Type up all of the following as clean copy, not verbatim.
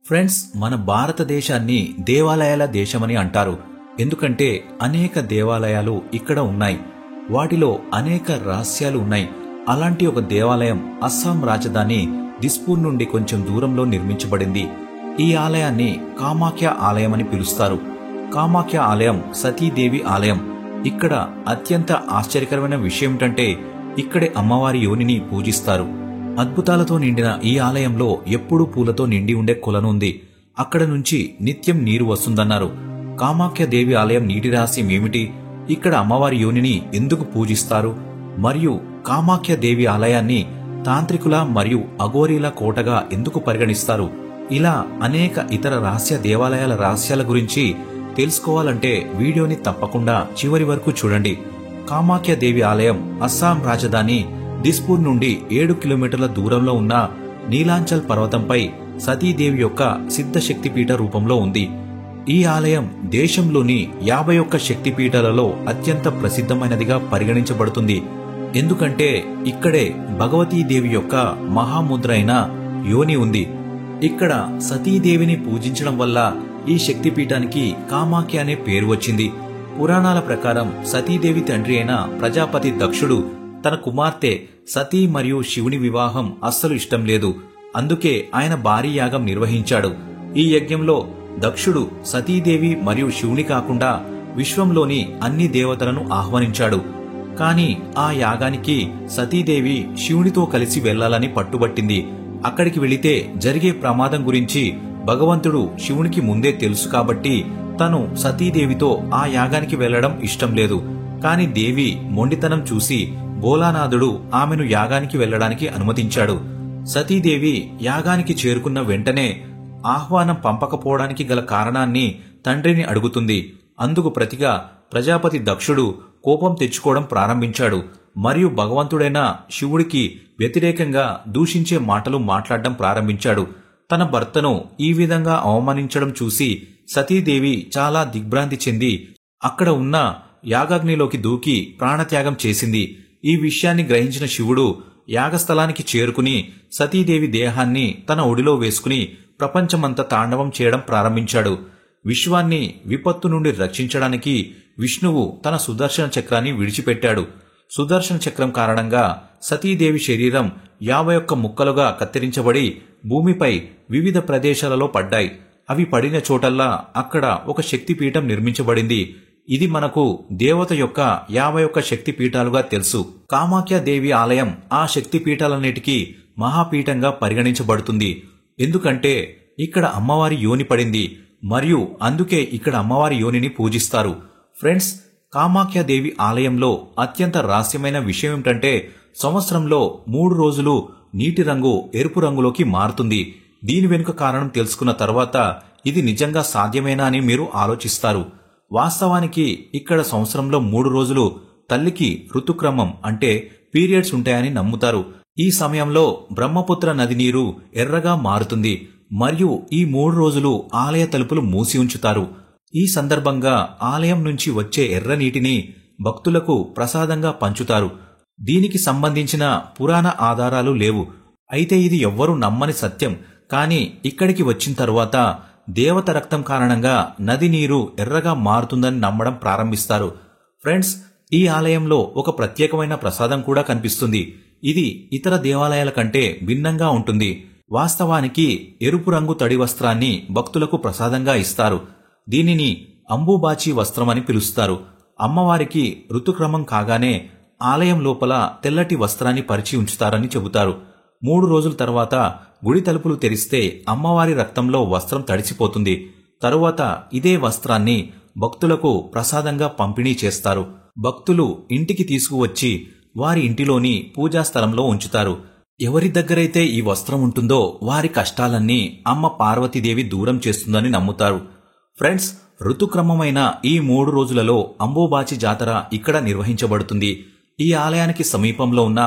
Friends, మన భారతదేశాన్ని దేవాలయాల దేశమని అంటారు. ఎందుకంటే అనేక దేవాలయాలు ఇక్కడ ఉన్నాయి. వాటిలో అనేక రహస్యాలు ఉన్నాయి. అలాంటి ఒక దేవాలయం అస్సాం రాజధాని దిస్పూర్ నుండి కొంచెం దూరంలో నిర్మించబడింది. ఈ ఆలయాన్ని కామాఖ్య ఆలయం అని పిలుస్తారు. కామాఖ్య ఆలయం సతీదేవి ఆలయం. ఇక్కడ అత్యంత ఆశ్చర్యకరమైన విషయం ఏంటంటే ఇక్కడే అమ్మవారి యోనిని పూజిస్తారు. అద్భుతాలతో నిండిన ఈ ఆలయంలో ఎప్పుడూ పూలతో నిండి ఉండే కొలను ఉంది. అక్కడ నుంచి నిత్యం నీరు వస్తుందన్నారు. కామాఖ్య దేవి ఆలయం నీటి రహస్యం ఏమిటి? ఇక్కడ అమ్మవారి యోనిని ఎందుకు పూజిస్తారు? మరియు కామాఖ్య దేవి ఆలయాన్ని తాంత్రికుల మరియు అఘోరీల కోటగా ఎందుకు పరిగణిస్తారు? ఇలా అనేక ఇతర రహస్య దేవాలయాల రహస్యాల గురించి తెలుసుకోవాలంటే వీడియోని తప్పకుండా చివరి వరకు చూడండి. కామాఖ్య దేవి ఆలయం అస్సాం రాజధాని దిస్పూర్ నుండి 7 కిలోమీటర్ల దూరంలో ఉన్న నీలాంచల్ పర్వతంపై సతీదేవి యొక్క సిద్ధ శక్తిపీఠ రూపంలో ఉంది. ఈ ఆలయం దేశంలోని 51 శక్తిపీఠాలలో అత్యంత ప్రసిద్ధమైనదిగా పరిగణించబడుతుంది. ఎందుకంటే ఇక్కడే భగవతీదేవి యొక్క మహాముద్ర అయిన యోని ఉంది. ఇక్కడ సతీదేవిని పూజించడం వల్ల ఈ శక్తిపీఠానికి కామాఖ్య అనే పేరు వచ్చింది. పురాణాల ప్రకారం సతీదేవి తండ్రి అయిన ప్రజాపతి దక్షుడు తన కుమార్తె సతీ మరియు శివుని వివాహం అస్సలు ఇష్టం లేదు. అందుకే ఆయన భారీ యాగం నిర్వహించాడు. ఈ యజ్ఞంలో దక్షుడు సతీదేవి మరియు శివుని కాకుండా విశ్వంలోని అన్ని దేవతలను ఆహ్వానించాడు. కాని ఆ యాగానికి సతీదేవి శివునితో కలిసి వెళ్లాలని పట్టుబట్టింది. అక్కడికి వెళితే జరిగే ప్రమాదం గురించి భగవంతుడు శివునికి ముందే తెలుసు కాబట్టి తను సతీదేవితో ఆ యాగానికి వెళ్లడం ఇష్టం లేదు. కాని దేవి మొండితనం చూసి భోలానాథుడు ఆమెను యాగానికి వెళ్లడానికి అనుమతించాడు. సతీదేవి యాగానికి చేరుకున్న వెంటనే ఆహ్వానం పంపకపోవడానికి గల కారణాన్ని తండ్రిని అడుగుతుంది. అందుకు ప్రతిగా ప్రజాపతి దక్షుడు కోపం తెచ్చుకోవడం ప్రారంభించాడు మరియు భగవంతుడైన శివుడికి వ్యతిరేకంగా దూషించే మాటలు మాట్లాడడం ప్రారంభించాడు. తన భర్తను ఈ విధంగా అవమానించడం చూసి సతీదేవి చాలా దిగ్భ్రాంతి చెంది అక్కడ ఉన్న యాగాగ్నిలోకి దూకి ప్రాణత్యాగం చేసింది. ఈ విషయాన్ని గ్రహించిన శివుడు యాగస్థలానికి చేరుకుని సతీదేవి దేహాన్ని తన ఒడిలో వేసుకుని ప్రపంచమంతా తాండవం చేయడం ప్రారంభించాడు. విశ్వాన్ని విపత్తు నుండి రక్షించడానికి విష్ణువు తన సుదర్శన చక్రాన్ని విడిచిపెట్టాడు. సుదర్శన చక్రం కారణంగా సతీదేవి శరీరం 51 ముక్కలుగా కత్తిరించబడి భూమిపై వివిధ ప్రదేశాలలో పడ్డాయి. అవి పడిన చోటల్లా అక్కడ ఒక శక్తిపీఠం నిర్మించబడింది. ఇది మనకు దేవత యొక్క 51 శక్తిపీఠాలుగా తెలుసు. కామాఖ్య దేవి ఆలయం ఆ శక్తిపీఠాలన్నిటికీ మహాపీఠంగా పరిగణించబడుతుంది. ఎందుకంటే ఇక్కడ అమ్మవారి యోని పడింది మరియు అందుకే ఇక్కడ అమ్మవారి యోనిని పూజిస్తారు. ఫ్రెండ్స్, కామాఖ్య దేవి ఆలయంలో అత్యంత రహస్యమైన విషయం ఏమిటంటే సంవత్సరంలో 3 రోజులు నీటి రంగు ఎరుపు రంగులోకి మారుతుంది. దీని వెనుక కారణం తెలుసుకున్న తర్వాత ఇది నిజంగా సాధ్యమేనా అని మీరు ఆలోచిస్తారు. వాస్తవానికి ఇక్కడ సంవత్సరంలో 3 రోజులు తల్లికి ఋతుక్రమం అంటే పీరియడ్స్ ఉంటాయని నమ్ముతారు. ఈ సమయంలో బ్రహ్మపుత్ర నది నీరు ఎర్రగా మారుతుంది మరియు ఈ 3 రోజులు ఆలయ తలుపులు మూసి ఉంచుతారు. ఈ సందర్భంగా ఆలయం నుంచి వచ్చే ఎర్ర నీటిని భక్తులకు ప్రసాదంగా పంచుతారు. దీనికి సంబంధించిన పురాణ ఆధారాలు లేవు. అయితే ఇది ఎవ్వరూ నమ్మని సత్యం. కానీ ఇక్కడికి వచ్చిన తరువాత దేవత రక్తం కారణంగా నది నీరు ఎర్రగా మారుతుందని నమ్మడం ప్రారంభిస్తారు. ఫ్రెండ్స్, ఈ ఆలయంలో ఒక ప్రత్యేకమైన ప్రసాదం కూడా కనిపిస్తుంది. ఇది ఇతర దేవాలయాల కంటే భిన్నంగా ఉంటుంది. వాస్తవానికి ఎరుపు రంగు తడి వస్త్రాన్ని భక్తులకు ప్రసాదంగా ఇస్తారు. దీనిని అంబుబాచి వస్త్రం అని పిలుస్తారు. అమ్మవారికి ఋతుక్రమం కాగానే ఆలయం లోపల తెల్లటి వస్త్రాన్ని పరిచి ఉంచుతారని చెబుతారు. 3 రోజుల తర్వాత గుడి తలుపులు తెరిస్తే అమ్మవారి రక్తంలో వస్త్రం తడిసిపోతుంది. తరువాత ఇదే వస్త్రాన్ని భక్తులకు ప్రసాదంగా పంపిణీ చేస్తారు. భక్తులు ఇంటికి తీసుకువచ్చి వారి ఇంటిలోని పూజాస్థలంలో ఉంచుతారు. ఎవరి దగ్గరైతే ఈ వస్త్రం ఉంటుందో వారి కష్టాలన్నీ అమ్మ పార్వతీదేవి దూరం చేస్తుందని నమ్ముతారు. ఫ్రెండ్స్, ఋతుక్రమమైన ఈ 3 రోజులలో అంబుబాచి జాతర ఇక్కడ నిర్వహించబడుతుంది. ఈ ఆలయానికి సమీపంలో ఉన్న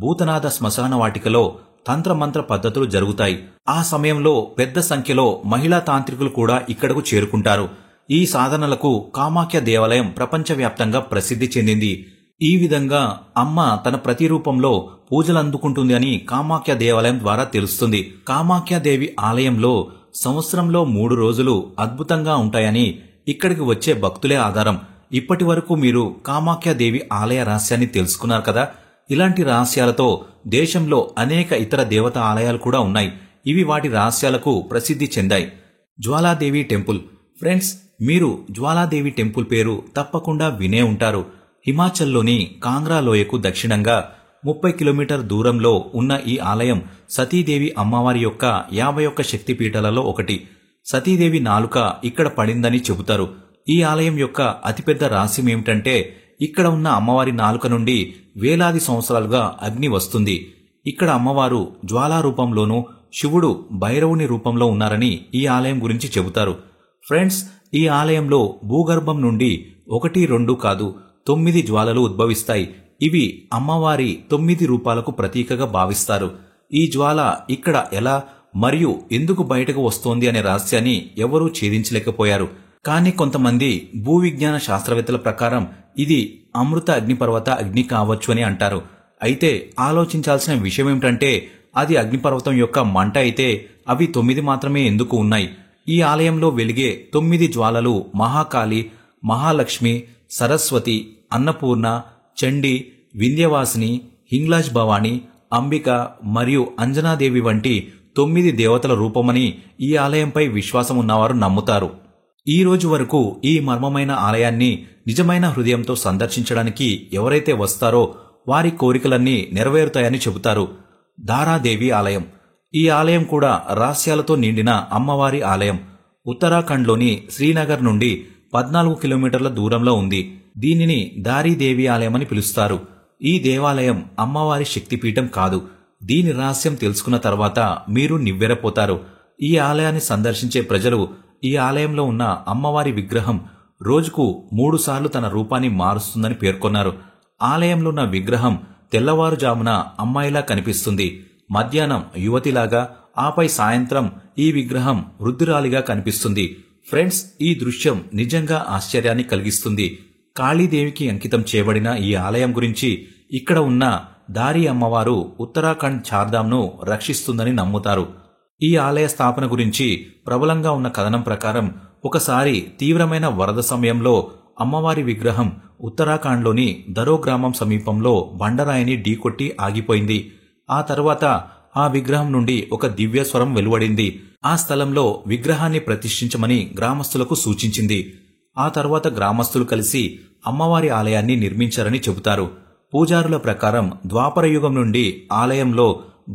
భూతనాథ శ్మశాన వాటికలో తంత్రమంత్ర పద్ధతులు జరుగుతాయి. ఆ సమయంలో పెద్ద సంఖ్యలో మహిళా తాంత్రికులు కూడా ఇక్కడకు చేరుకుంటారు. ఈ సాధనలకు కామాఖ్య దేవాలయం ప్రపంచవ్యాప్తంగా ప్రసిద్ధి చెందింది. ఈ విధంగా అమ్మ తన ప్రతిరూపంలో పూజలందుకుంటుంది అని కామాఖ్య దేవాలయం ద్వారా తెలుస్తుంది. కామాఖ్య దేవి ఆలయంలో సంవత్సరంలో 3 రోజులు అద్భుతంగా ఉంటాయని ఇక్కడికి వచ్చే భక్తులే ఆధారం. ఇప్పటి వరకు మీరు కామాఖ్యాదేవి ఆలయ రహస్యాన్ని తెలుసుకున్నారు కదా. ఇలాంటి రహస్యాలతో దేశంలో అనేక ఇతర దేవతా ఆలయాలు కూడా ఉన్నాయి. ఇవి వాటి రహస్యాలకు ప్రసిద్ధి చెందాయి. జ్వాలాదేవి టెంపుల్. ఫ్రెండ్స్, మీరు జ్వాలాదేవి టెంపుల్ పేరు తప్పకుండా వినే ఉంటారు. హిమాచల్లోని కాంగ్రా లోయకు దక్షిణంగా 30 కిలోమీటర్ దూరంలో ఉన్న ఈ ఆలయం సతీదేవి అమ్మవారి యొక్క 51 శక్తిపీఠాలలో ఒకటి. సతీదేవి నాలుక ఇక్కడ పడిందని చెబుతారు. ఈ ఆలయం యొక్క అతిపెద్ద రహస్యం ఏమిటంటే ఇక్కడ ఉన్న అమ్మవారి నాలుక నుండి వేలాది సంవత్సరాలుగా అగ్ని వస్తుంది. ఇక్కడ అమ్మవారు జ్వాలా రూపంలోనూ శివుడు భైరవుని రూపంలో ఉన్నారని ఈ ఆలయం గురించి చెబుతారు. ఫ్రెండ్స్, ఈ ఆలయంలో భూగర్భం నుండి 1, 2 కాదు 9 జ్వాలలు ఉద్భవిస్తాయి. ఇవి అమ్మవారి 9 రూపాలకు ప్రతీకగా భావిస్తారు. ఈ జ్వాల ఇక్కడ ఎలా మరియు ఎందుకు బయటకు వస్తోంది అనే రహస్యాన్ని ఎవరూ ఛేదించలేకపోయారు. కానీ కొంతమంది భూవిజ్ఞాన శాస్త్రవేత్తల ప్రకారం ఇది అమృత అగ్నిపర్వత అగ్ని కావచ్చు అని అంటారు. అయితే ఆలోచించాల్సిన విషయం ఏమిటంటే అది అగ్నిపర్వతం యొక్క మంట అయితే అవి 9 మాత్రమే ఎందుకు ఉన్నాయి? ఈ ఆలయంలో వెలిగే 9 జ్వాలలు మహాకాళి, మహాలక్ష్మి, సరస్వతి, అన్నపూర్ణ, చండి, వింధ్యవాసిని, హింగ్లాజ్ భవాని, అంబిక మరియు అంజనాదేవి వంటి 9 దేవతల రూపమని ఈ ఆలయంపై విశ్వాసం ఉన్నవారు నమ్ముతారు. ఈ రోజు వరకు ఈ మర్మమైన ఆలయాన్ని నిజమైన హృదయంతో సందర్శించడానికి ఎవరైతే వస్తారో వారి కోరికలన్నీ నెరవేరుతాయని చెబుతారు. దారాదేవి ఆలయం. ఈ ఆలయం కూడా రహస్యాలతో నిండిన అమ్మవారి ఆలయం. ఉత్తరాఖండ్లోని శ్రీనగర్ నుండి 14 కిలోమీటర్ల దూరంలో ఉంది. దీనిని దారీదేవి ఆలయమని పిలుస్తారు. ఈ దేవాలయం అమ్మవారి శక్తిపీఠం కాదు. దీని రహస్యం తెలుసుకున్న తర్వాత మీరు నివ్వెరపోతారు. ఈ ఆలయాన్ని సందర్శించే ప్రజలు ఈ ఆలయంలో ఉన్న అమ్మవారి విగ్రహం రోజుకు 3 సార్లు తన రూపాన్ని మారుస్తుందని పేర్కొన్నారు. ఆలయంలో ఉన్న విగ్రహం తెల్లవారుజామున అమ్మాయిలా కనిపిస్తుంది, మధ్యాహ్నం యువతిలాగా, ఆపై సాయంత్రం ఈ విగ్రహం వృద్ధురాలిగా కనిపిస్తుంది. ఫ్రెండ్స్, ఈ దృశ్యం నిజంగా ఆశ్చర్యాన్ని కలిగిస్తుంది. కాళీదేవికి అంకితం చేయబడిన ఈ ఆలయం గురించి ఇక్కడ ఉన్న దారి అమ్మవారు ఉత్తరాఖండ్ చార్ధామ్ను రక్షిస్తుందని నమ్ముతారు. ఈ ఆలయ స్థాపన గురించి ప్రబలంగా ఉన్న కథనం ప్రకారం ఒకసారి తీవ్రమైన వరద సమయంలో అమ్మవారి విగ్రహం ఉత్తరాఖండ్లోని దరో గ్రామం సమీపంలో బండరాయిని ఢీకొట్టి ఆగిపోయింది. ఆ తర్వాత ఆ విగ్రహం నుండి ఒక దివ్యస్వరం వెలువడింది. ఆ స్థలంలో విగ్రహాన్ని ప్రతిష్ఠించమని గ్రామస్తులకు సూచించింది. ఆ తర్వాత గ్రామస్తులు కలిసి అమ్మవారి ఆలయాన్ని నిర్మించారని చెబుతారు. పూజారుల ప్రకారం ద్వాపరయుగం నుండి ఆలయంలో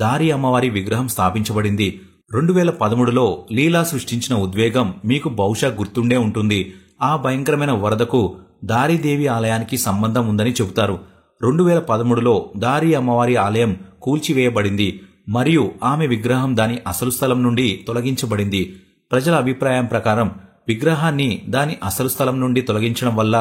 దారి అమ్మవారి విగ్రహం స్థాపించబడింది. 2013లో లీలా సృష్టించిన ఉద్వేగం మీకు బహుశా గుర్తుండే ఉంటుంది. ఆ భయంకరమైన వరదకు దారీదేవి ఆలయానికి సంబంధం ఉందని చెబుతారు. 2013లో దారి అమ్మవారి ఆలయం కూల్చివేయబడింది మరియు ఆమె విగ్రహం దాని అసలు స్థలం నుండి తొలగించబడింది. ప్రజల అభిప్రాయం ప్రకారం విగ్రహాన్ని దాని అసలు స్థలం నుండి తొలగించడం వల్ల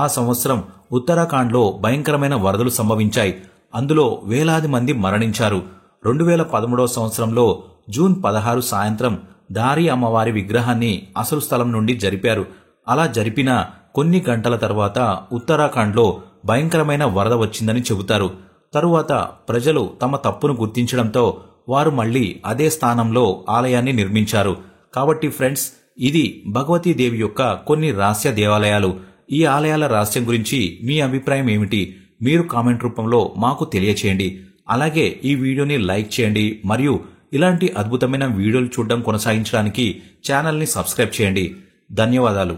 ఆ సంవత్సరం ఉత్తరాఖండ్లో భయంకరమైన వరదలు సంభవించాయి. అందులో వేలాది మంది మరణించారు. 2013వ సంవత్సరంలో జూన్ 16 సాయంత్రం దారి అమ్మవారి విగ్రహాన్ని అసలు స్థలం నుండి జరిపారు. అలా జరిపిన కొన్ని గంటల తర్వాత ఉత్తరాఖండ్లో భయంకరమైన వరద వచ్చిందని చెబుతారు. తరువాత ప్రజలు తమ తప్పును గుర్తించడంతో వారు మళ్లీ అదే స్థానంలో ఆలయాన్ని నిర్మించారు. కాబట్టి ఫ్రెండ్స్, ఇది భగవతీదేవి యొక్క కొన్ని రహస్య దేవాలయాలు. ఈ ఆలయాల రహస్యం గురించి మీ అభిప్రాయం ఏమిటి? మీరు కామెంట్ రూపంలో మాకు తెలియచేయండి. అలాగే ఈ వీడియోని లైక్ చేయండి మరియు ఇలాంటి అద్భుతమైన వీడియోలు చూడడం కొనసాగించడానికి ఛానల్ని సబ్స్క్రైబ్ చేయండి. ధన్యవాదాలు.